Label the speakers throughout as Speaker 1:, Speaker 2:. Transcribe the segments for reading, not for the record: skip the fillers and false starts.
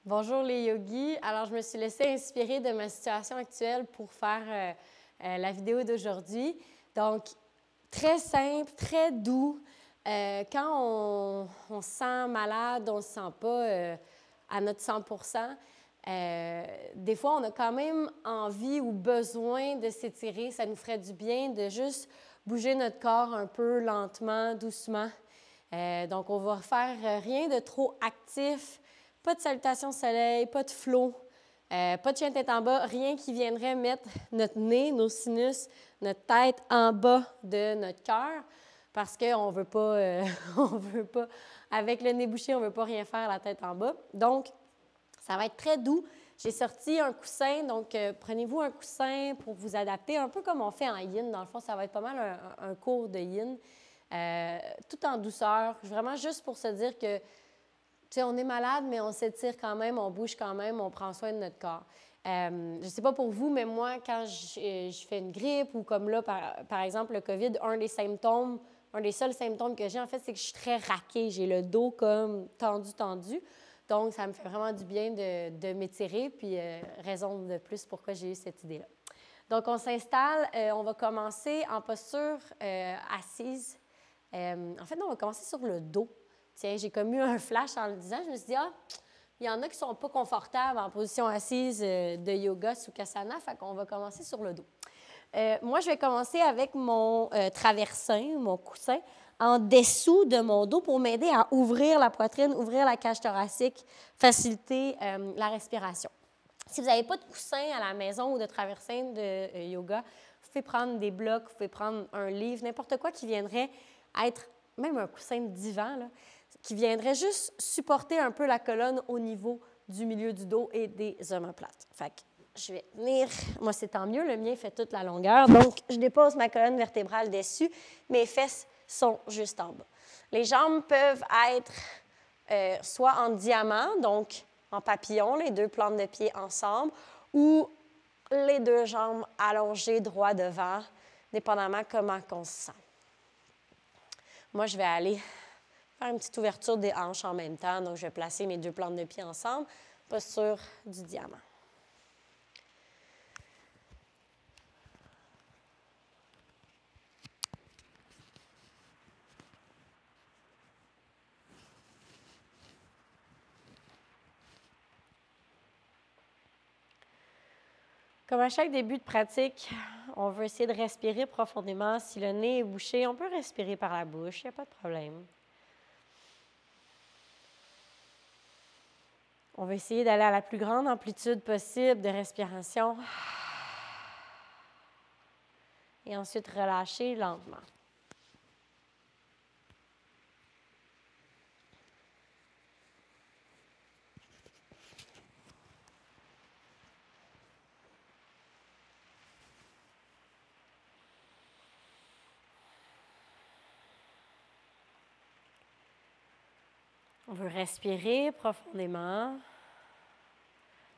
Speaker 1: Bonjour les yogis. Alors, je me suis laissée inspirer de ma situation actuelle pour faire la vidéo d'aujourd'hui. Donc, très simple, très doux. Quand on se sent malade, on ne se sent pas à notre 100%, des fois, on a quand même envie ou besoin de s'étirer. Ça nous ferait du bien de juste bouger notre corps un peu lentement, doucement. Donc, on va faire rien de trop actif. Pas de salutation soleil, pas de flow, pas de chien tête en bas, rien qui viendrait mettre notre nez, nos sinus, notre tête en bas de notre cœur parce qu'on veut pas, on veut pas, avec le nez bouché, on ne veut pas rien faire la tête en bas. Donc, ça va être très doux. J'ai sorti un coussin, donc prenez-vous un coussin pour vous adapter, un peu comme on fait en yin. Dans le fond, ça va être pas mal un cours de yin, tout en douceur, vraiment juste pour se dire que tu sais, on est malade, mais on s'étire quand même, on bouge quand même, on prend soin de notre corps. Je ne sais pas pour vous, mais moi, quand je fais une grippe ou comme là, par exemple, le COVID, un des seuls symptômes que j'ai, en fait, c'est que je suis très raquée. J'ai le dos comme tendu. Donc, ça me fait vraiment du bien de m'étirer, puis raison de plus pourquoi j'ai eu cette idée-là. Donc, on s'installe. On va commencer en posture assise. En fait, non, on va commencer sur le dos. Tiens, j'ai comme eu un flash en le disant. Je me suis dit, il y en a qui ne sont pas confortables en position assise de yoga Sukhasana, fait qu'on va commencer sur le dos. Moi, je vais commencer avec mon traversin, mon coussin, en dessous de mon dos pour m'aider à ouvrir la poitrine, ouvrir la cage thoracique, faciliter la respiration. Si vous n'avez pas de coussin à la maison ou de traversin de yoga, vous pouvez prendre des blocs, vous pouvez prendre un livre, n'importe quoi qui viendrait être, même un coussin de divan, là, qui viendrait juste supporter un peu la colonne au niveau du milieu du dos et des omoplates. Fait que je vais venir, moi c'est tant mieux, le mien fait toute la longueur, donc je dépose ma colonne vertébrale dessus, mes fesses sont juste en bas. Les jambes peuvent être soit en diamant, donc en papillon, les deux plantes de pied ensemble, ou les deux jambes allongées droit devant, dépendamment comment on se sent. Moi, je vais aller faire une petite ouverture des hanches en même temps. Donc, je vais placer mes deux plantes de pied ensemble, posture du diamant. Comme à chaque début de pratique, on veut essayer de respirer profondément. Si le nez est bouché, on peut respirer par la bouche, il n'y a pas de problème. On va essayer d'aller à la plus grande amplitude possible de respiration. Et ensuite, relâcher lentement. On veut respirer profondément.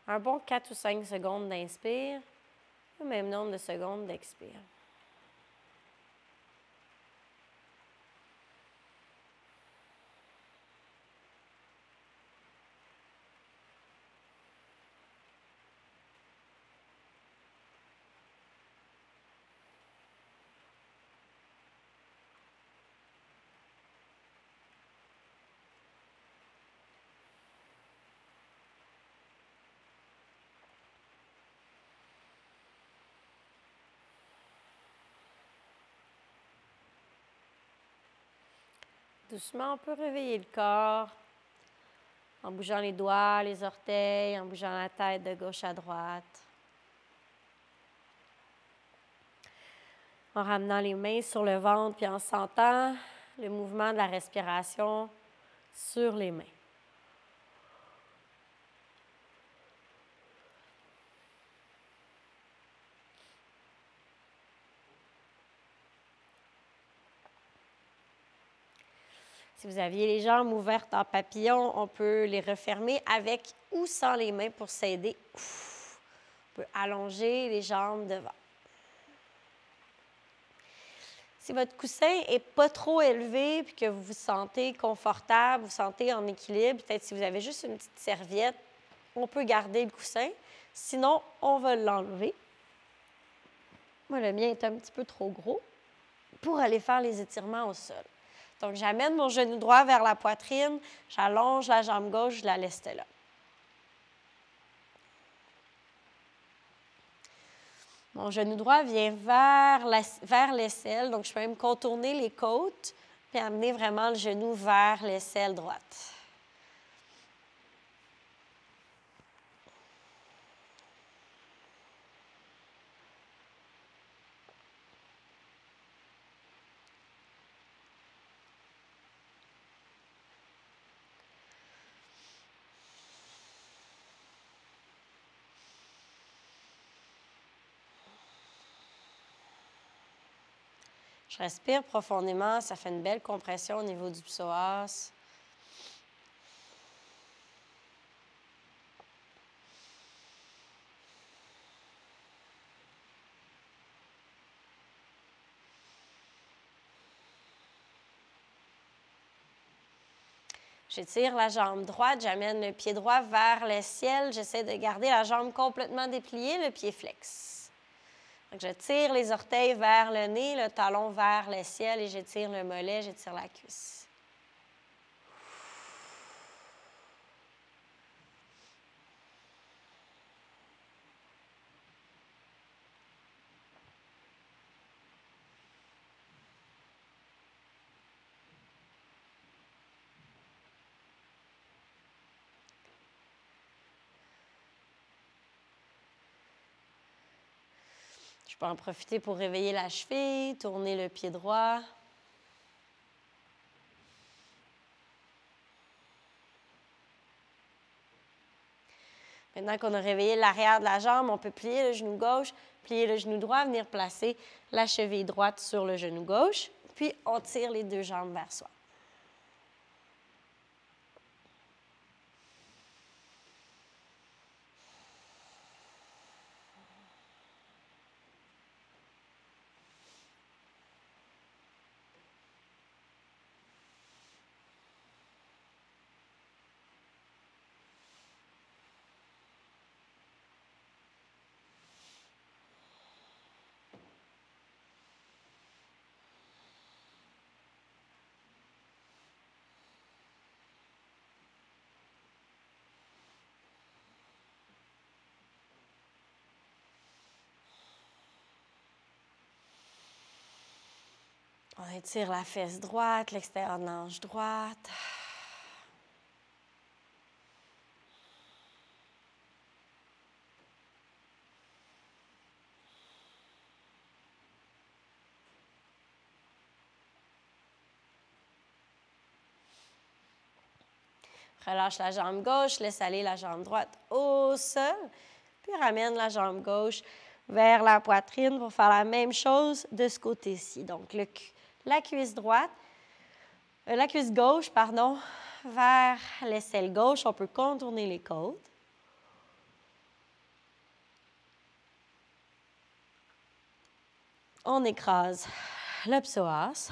Speaker 1: Un bon 4 ou 5 secondes d'inspire, le même nombre de secondes d'expire. Doucement, on peut réveiller le corps en bougeant les doigts, les orteils, en bougeant la tête de gauche à droite. En ramenant les mains sur le ventre puis en sentant le mouvement de la respiration sur les mains. Si vous aviez les jambes ouvertes en papillon, on peut les refermer avec ou sans les mains pour s'aider. On peut allonger les jambes devant. Si votre coussin n'est pas trop élevé et que vous vous sentez confortable, vous vous sentez en équilibre, peut-être si vous avez juste une petite serviette,
Speaker 2: on peut garder le coussin. Sinon, on va l'enlever. Moi, le mien est un petit peu trop gros pour aller faire les étirements au sol. Donc, j'amène mon genou droit vers la poitrine, j'allonge la jambe gauche, je la laisse là. Mon genou droit vient vers l'aisselle, donc je peux même contourner les côtes puis amener vraiment le genou vers l'aisselle droite. Je respire profondément, ça fait une belle compression au niveau du psoas. J'étire la jambe droite, j'amène le pied droit vers le ciel. J'essaie de garder la jambe complètement dépliée, le pied flex. Donc, je tire les orteils vers le nez, le talon vers le ciel et j'étire le mollet, j'étire la cuisse. Je peux en profiter pour réveiller la cheville, tourner le pied droit. Maintenant qu'on a réveillé l'arrière de la jambe, on peut plier le genou gauche, plier le genou droit, venir placer la cheville droite sur le genou gauche, puis on tire les deux jambes vers soi. On étire la fesse droite, l'extérieur de l'hanche droite. Relâche la jambe gauche, laisse aller la jambe droite au sol, puis ramène la jambe gauche vers la poitrine pour faire la même chose de ce côté-ci. Donc, la cuisse gauche, vers l'aisselle gauche. On peut contourner les côtes. On écrase le psoas.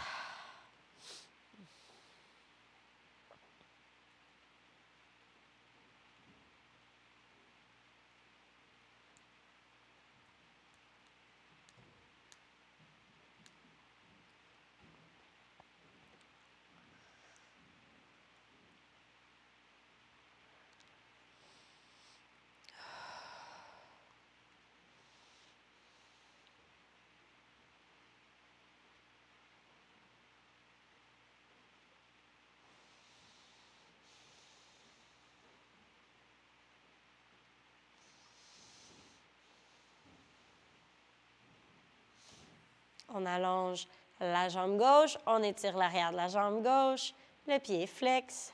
Speaker 2: On allonge la jambe gauche, on étire l'arrière de la jambe gauche, le pied flex.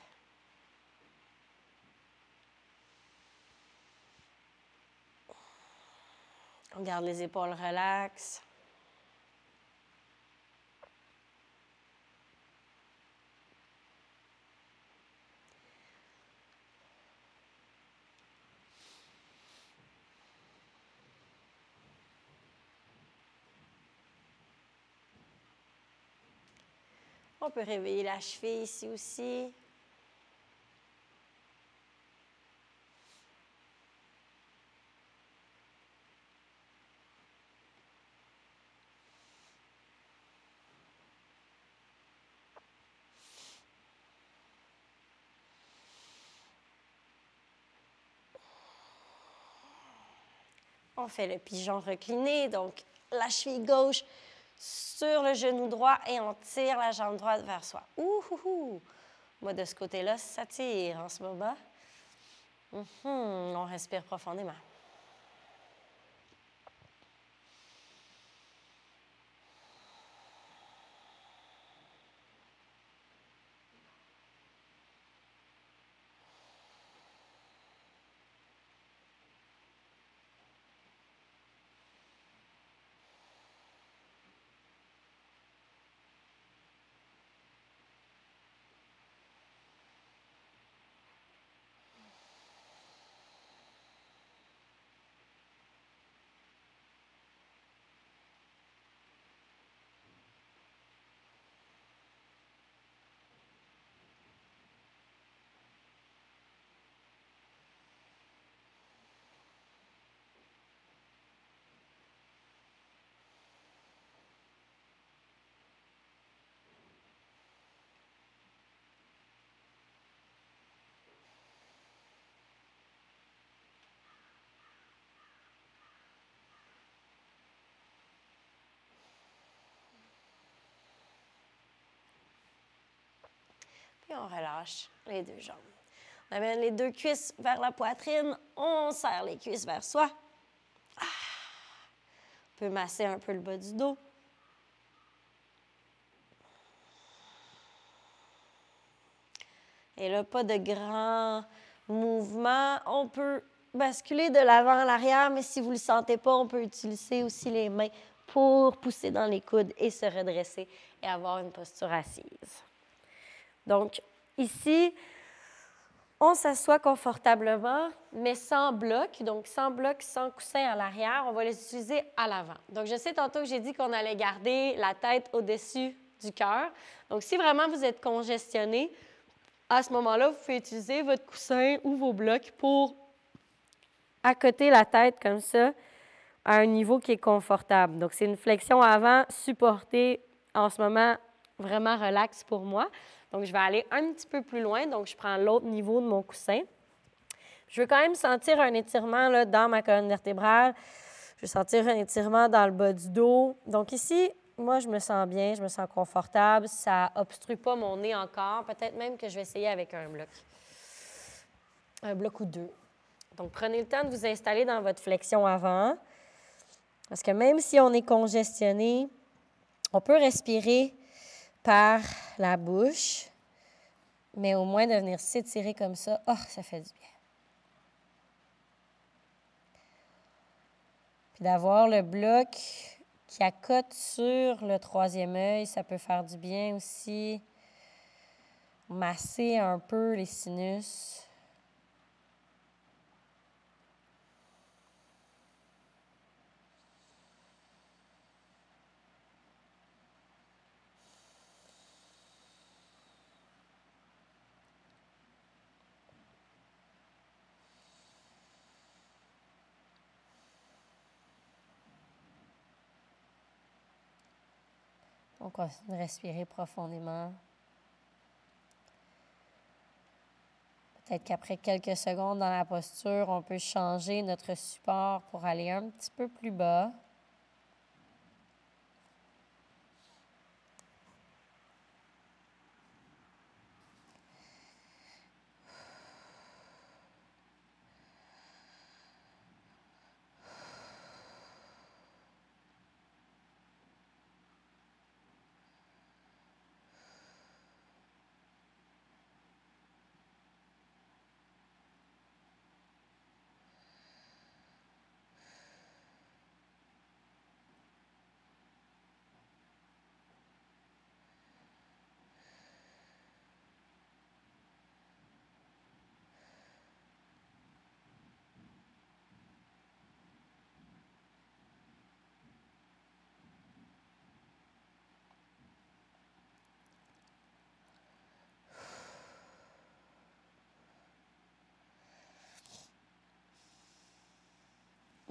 Speaker 2: On garde les épaules relaxes. On peut réveiller la cheville ici aussi. On fait le pigeon recliné, donc la cheville gauche sur le genou droit et on tire la jambe droite vers soi. Ouh! Moi, de ce côté-là, ça tire en ce moment. On respire profondément. Puis on relâche les deux jambes. On amène les deux cuisses vers la poitrine. On serre les cuisses vers soi. On peut masser un peu le bas du dos. Et là, pas de grand mouvement. On peut basculer de l'avant à l'arrière, mais si vous ne le sentez pas, on peut utiliser aussi les mains pour pousser dans les coudes et se redresser et avoir une posture assise. Donc, ici, on s'assoit confortablement, mais sans bloc. Donc, sans bloc, sans coussin à l'arrière. On va les utiliser à l'avant. Donc, je sais tantôt que j'ai dit qu'on allait garder la tête au-dessus du cœur. Donc, si vraiment vous êtes congestionné, à ce moment-là, vous pouvez utiliser votre coussin ou vos blocs pour accoter la tête comme ça à un niveau qui est confortable. Donc, c'est une flexion avant supportée en ce moment vraiment relax pour moi. Donc, je vais aller un petit peu plus loin. Donc, je prends l'autre niveau de mon coussin. Je veux quand même sentir un étirement là, dans ma colonne vertébrale. Je veux sentir un étirement dans le bas du dos. Donc, ici, moi, je me sens bien, je me sens confortable. Ça n'obstrue pas mon nez encore. Peut-être même que je vais essayer avec un bloc. Un bloc ou deux. Donc, prenez le temps de vous installer dans votre flexion avant. Parce que même si on est congestionné, on peut respirer par la bouche, mais au moins de venir s'étirer comme ça, ça fait du bien. Puis d'avoir le bloc qui accote sur le troisième œil, ça peut faire du bien aussi. Masser un peu les sinus. On continue de respirer profondément. Peut-être qu'après quelques secondes dans la posture, on peut changer notre support pour aller un petit peu plus bas.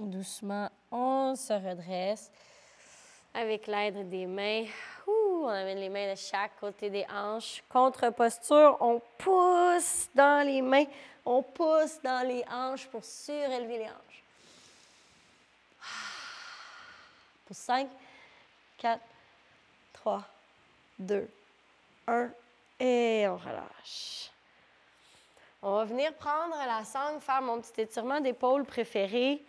Speaker 2: Doucement, on se redresse avec l'aide des mains. On amène les mains de chaque côté des hanches. Contre-posture, on pousse dans les mains, on pousse dans les hanches pour surélever les hanches. Pour 5, 4, 3, 2, 1. Et on relâche. On va venir prendre la sangle, faire mon petit étirement d'épaule préféré.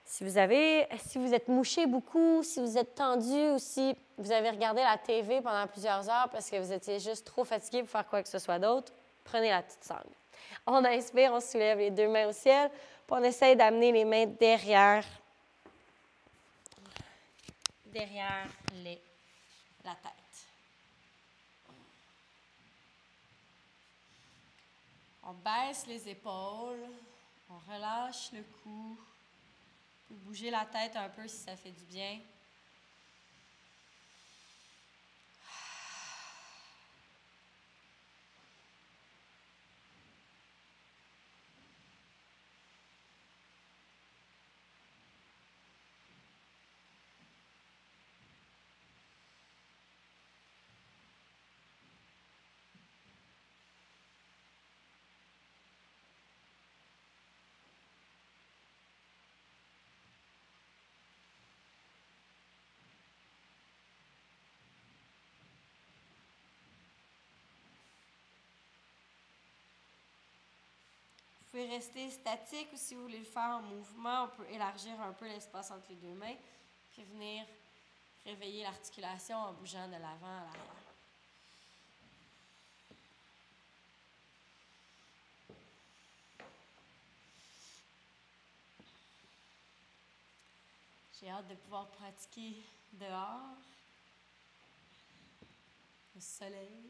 Speaker 2: Si vous êtes mouché beaucoup, si vous êtes tendu ou si vous avez regardé la TV pendant plusieurs heures parce que vous étiez juste trop fatigué pour faire quoi que ce soit d'autre, prenez la petite sangle. On inspire, on soulève les 2 mains au ciel, puis on essaye d'amener les mains derrière la tête. On baisse les épaules, on relâche le cou. Vous pouvez bouger la tête un peu si ça fait du bien. Vous pouvez rester statique ou si vous voulez le faire en mouvement, on peut élargir un peu l'espace entre les 2 mains, puis venir réveiller l'articulation en bougeant de l'avant à l'arrière. J'ai hâte de pouvoir pratiquer dehors, au soleil.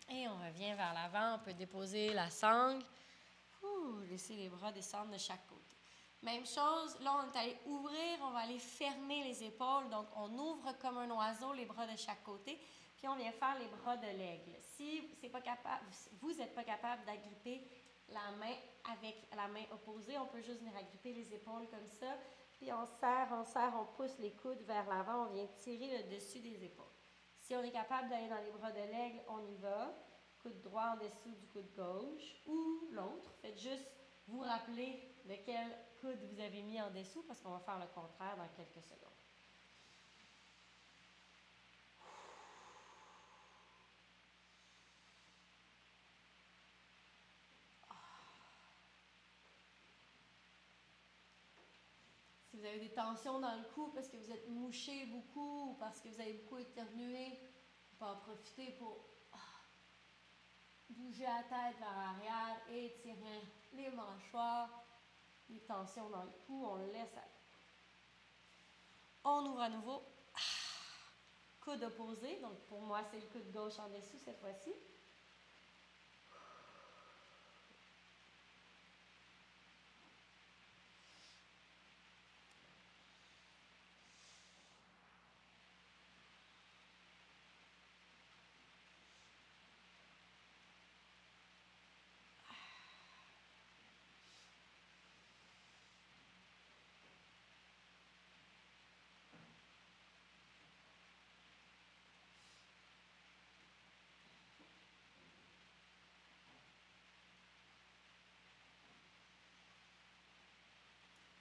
Speaker 2: Et on revient vers l'avant, on peut déposer la sangle. Laisser les bras descendre de chaque côté. Même chose, là on est allé ouvrir, on va aller fermer les épaules. Donc on ouvre comme un oiseau les bras de chaque côté, puis on vient faire les bras de l'aigle. Si vous n'êtes pas capable d'agripper la main avec la main opposée, on peut juste venir agripper les épaules comme ça, puis on serre, on pousse les coudes vers l'avant, on vient tirer le dessus des épaules. Si on est capable d'aller dans les bras de l'aigle, on y va. Coude droit en dessous du coude gauche ou l'autre. Faites juste vous rappeler de quel coude vous avez mis en dessous parce qu'on va faire le contraire dans quelques secondes. Si vous avez des tensions dans le cou parce que vous êtes mouché beaucoup ou parce que vous avez beaucoup éternué, vous pouvez en profiter pour bouger la tête vers l'arrière, étirer les mâchoires, les tensions dans le cou, on le laisse aller. On ouvre à nouveau. Coude opposé, donc pour moi c'est le coude gauche en dessous cette fois-ci.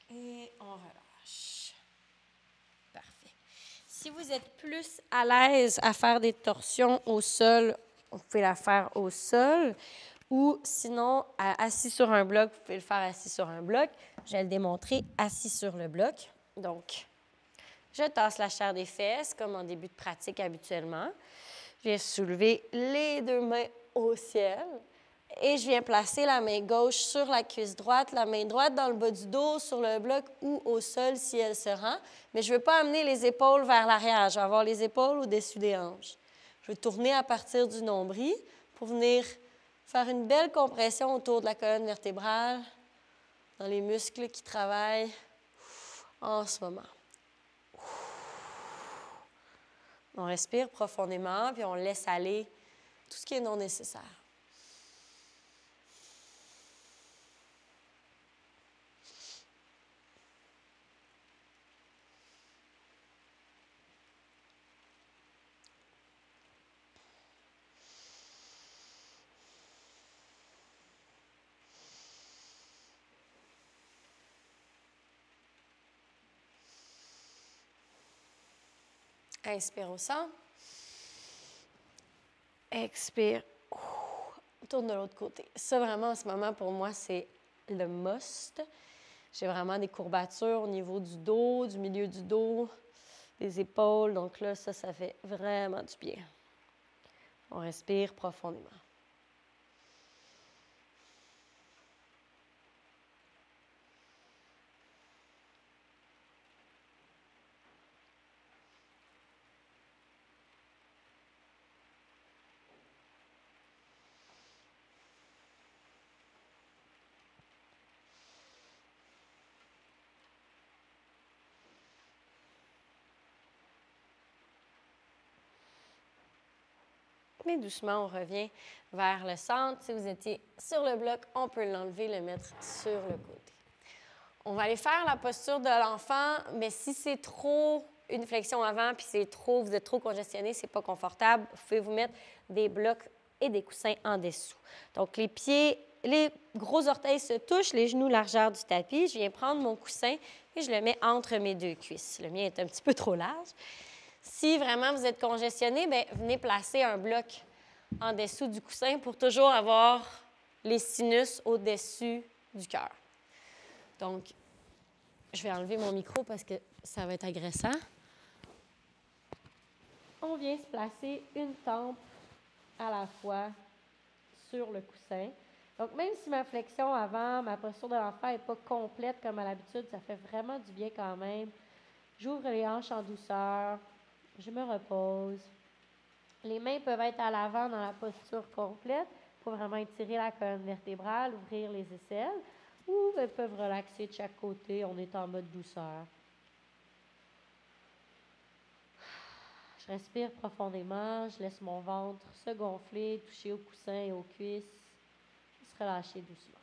Speaker 2: Et on relâche. Parfait. Si vous êtes plus à l'aise à faire des torsions au sol, vous pouvez la faire au sol. Ou sinon, assis sur un bloc, vous pouvez le faire assis sur un bloc. Je vais le démontrer assis sur le bloc. Donc, je tasse la chair des fesses comme en début de pratique habituellement. Je viens soulever les 2 mains au ciel. Et je viens placer la main gauche sur la cuisse droite, la main droite dans le bas du dos, sur le bloc ou au sol si elle se rend. Mais je ne veux pas amener les épaules vers l'arrière. Je vais avoir les épaules au-dessus des hanches. Je vais tourner à partir du nombril pour venir faire une belle compression autour de la colonne vertébrale, dans les muscles qui travaillent en ce moment. On respire profondément, puis on laisse aller tout ce qui est non nécessaire.
Speaker 1: Inspire au centre.
Speaker 2: Expire.
Speaker 1: Tourne de l'autre côté. Ça, vraiment, en ce moment, pour moi, c'est le must. J'ai vraiment des courbatures au niveau du dos, du milieu du dos, des épaules. Donc là, ça fait vraiment du bien. On respire profondément. Mais doucement, on revient vers le centre. Si vous étiez sur le bloc, on peut l'enlever, le mettre sur le côté. On va aller faire la posture de l'enfant, mais si c'est trop une flexion avant, puis vous êtes trop congestionné, c'est pas confortable, vous pouvez vous mettre des blocs et des coussins en dessous. Donc, les pieds, les gros orteils se touchent, les genoux largeur du tapis. Je viens prendre mon coussin et je le mets entre mes deux cuisses. Le mien est un petit peu trop large. Si vraiment vous êtes congestionné, bien, venez placer un bloc en dessous du coussin pour toujours avoir les sinus au-dessus du cœur. Donc, je vais enlever mon micro parce que ça va être agressant. On vient se placer une tempe à la fois sur le coussin. Donc, même si ma flexion avant, ma posture de l'enfant n'est pas complète comme à l'habitude, ça fait vraiment du bien quand même. J'ouvre les hanches en douceur. Je me repose. Les mains peuvent être à l'avant dans la posture complète pour vraiment étirer la colonne vertébrale, ouvrir les aisselles, ou elles peuvent relaxer de chaque côté. On est en mode douceur. Je respire profondément. Je laisse mon ventre se gonfler, toucher au coussin et aux cuisses. Se relâcher doucement.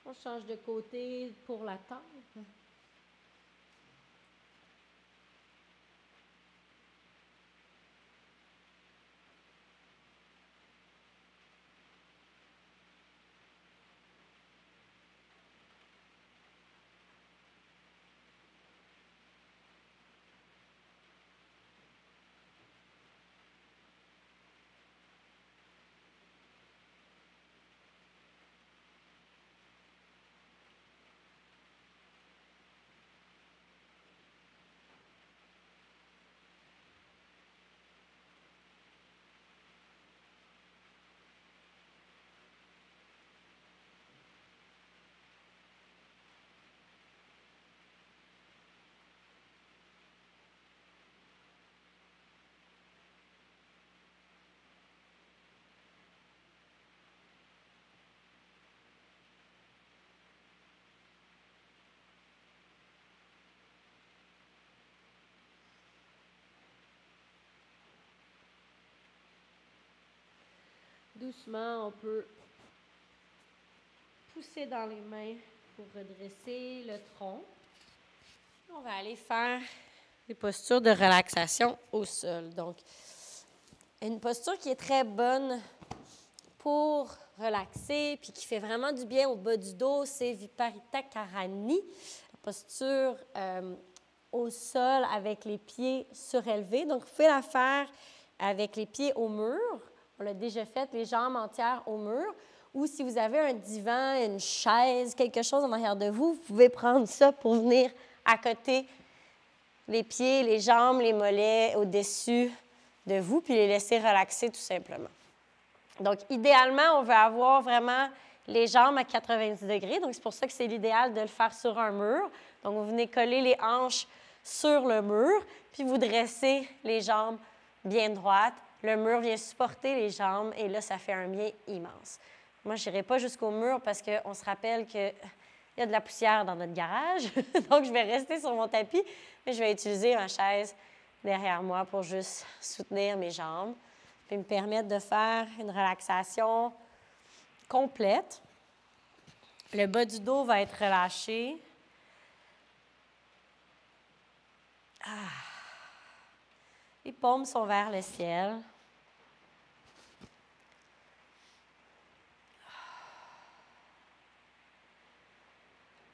Speaker 1: On change de côté pour la tempe. Doucement, on peut pousser dans les mains pour redresser le tronc. On va aller faire des postures de relaxation au sol. Donc, une posture qui est très bonne pour relaxer puis qui fait vraiment du bien au bas du dos, c'est Viparita Karani, la posture au sol avec les pieds surélevés. Donc, vous pouvez la faire avec les pieds au mur. On l'a déjà fait, les jambes entières au mur. Ou si vous avez un divan, une chaise, quelque chose en arrière de vous, vous pouvez prendre ça pour venir accoter les pieds, les jambes, les mollets au-dessus de vous, puis les laisser relaxer tout simplement. Donc, idéalement, on veut avoir vraiment les jambes à 90 degrés. Donc, c'est pour ça que c'est l'idéal de le faire sur un mur. Donc, vous venez coller les hanches sur le mur, puis vous dressez les jambes bien droites. Le mur vient supporter les jambes et là, ça fait un bien immense. Moi, je n'irai pas jusqu'au mur parce qu'on se rappelle qu'il y a de la poussière dans notre garage. Donc, je vais rester sur mon tapis, mais je vais utiliser ma chaise
Speaker 2: derrière moi pour juste soutenir mes jambes, puis me permettre de faire une relaxation complète. Le bas du dos va être relâché. Les paumes sont vers le ciel.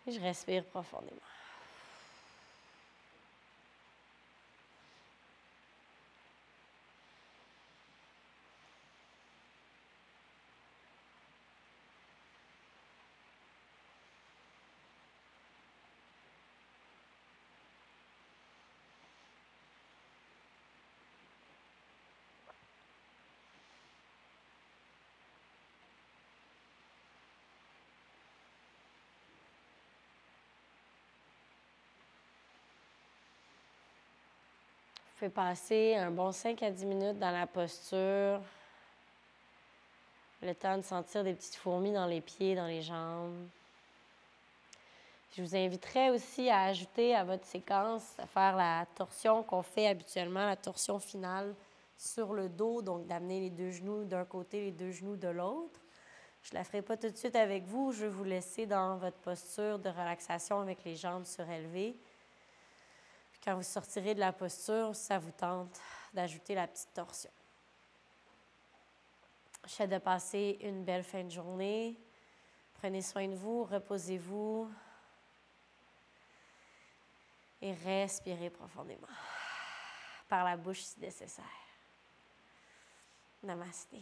Speaker 2: Et je respire profondément. Vous pouvez passer un bon 5 à 10 minutes dans la posture. Le temps de sentir des petites fourmis dans les pieds, dans les jambes. Je vous inviterai aussi à ajouter à votre séquence, à faire la torsion qu'on fait habituellement, la torsion finale sur le dos, donc d'amener les deux genoux d'un côté, les deux genoux de l'autre. Je ne la ferai pas tout de suite avec vous, je vais vous laisser dans votre posture de relaxation avec les jambes surélevées. Puis quand vous sortirez de la posture, ça vous tente d'ajouter la petite torsion. Je souhaite de passer une belle fin de journée. Prenez soin de vous, reposez-vous et respirez profondément par la bouche si nécessaire. Namasté.